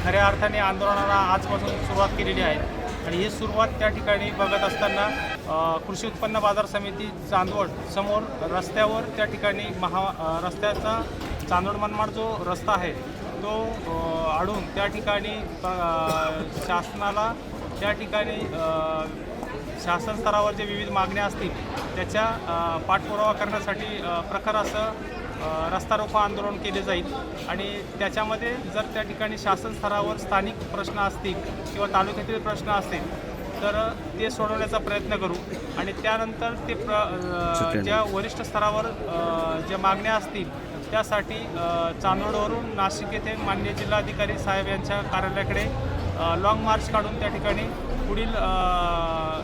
खऱ्या अर्थाने आंदोलनाला आजपासून सुरुवात केलेली आहे आणि ही सुरुवात त्या ठिकाणी बघत असताना कृषी उत्पन्न बाजार समिती चांदवड समोर रस्त्यावर त्या ठिकाणी रस्त्याचा चांदवड मनमाड जो रस्ता आहे तो अडून त्या ठिकाणी शासनाला त्या ठिकाणी शासन स्तरावर जे विविध मागण्या असतील त्याच्या पाठपुरावा करण्यासाठी प्रखर असं रस्ता रोको आंदोलन केले जाईल आणि त्याच्यामध्ये जर त्या ठिकाणी शासन स्तरावर स्थानिक प्रश्न असतील किंवा तालुक्यातील प्रश्न असतील तर ते सोडवण्याचा प्रयत्न करू आणि त्यानंतर ते ज्या वरिष्ठ स्तरावर ज्या मागण्या असतील त्यासाठी चांदवडवरून नाशिक येथे माननीय जिल्हाधिकारी साहेब यांच्या कार्यालयाकडे लॉंग मार्च काढून त्या ठिकाणी पुढील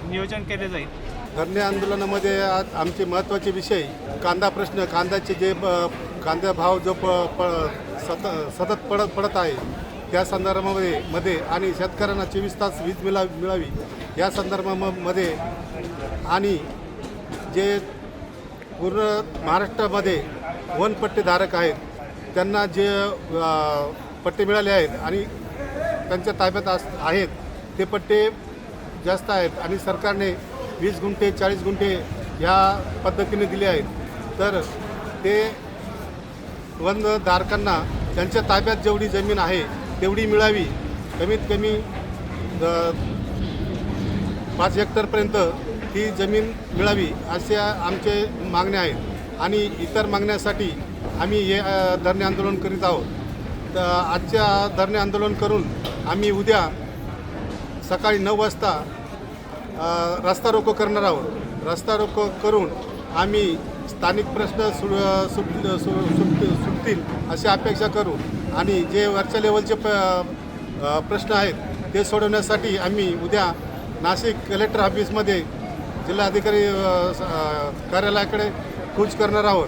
नियोजन केले जाईल। धरणे आंदोलनामध्ये आज आमचे महत्त्वाचे विषय कांदा प्रश्न, कांद्याचे जे कांदा भाव जो सतत पडत आहे त्या संदर्भामध्ये आणि शेतकऱ्यांना 24 तास वीज मिळावी या संदर्भामध्ये आणि जे पूर्ण महाराष्ट्रामध्ये वनपट्टेधारक आहेत त्यांना जे पट्टे मिळाले आहेत आणि त्यांच्या ताब्यात आहेत ते पट्टे जास्त आहेत आणि सरकारने 20 गुंठे 40 गुंठे ह्या पद्धतीने दिले आहेत तर ते वनधारकांना त्यांच्या ताब्यात जेवढी जमीन आहे तेवढी मिळावी, कमीत कमी 5 हेक्टरपर्यंत ही जमीन मिळावी अशा आमचे मागण्या आहेत आणि इतर मागण्यासाठी आम्ही हे धरणे आंदोलन करीत आहोत। तर आजच्या धरणे आंदोलन करून आम्ही उद्या सकाळी 9 वाजता रस्ता रोको करणार आहोत। रस्ता रोको करून आम्ही स्थानिक प्रश्न सुटतील अशी अपेक्षा करू आणि जे वरच्या लेवलचे प्रश्न आहेत ते सोडवण्यासाठी आम्ही उद्या नाशिक कलेक्टर ऑफिसमध्ये जिल्हाधिकारी कार्यालयाकडे कूच करणार आहोत।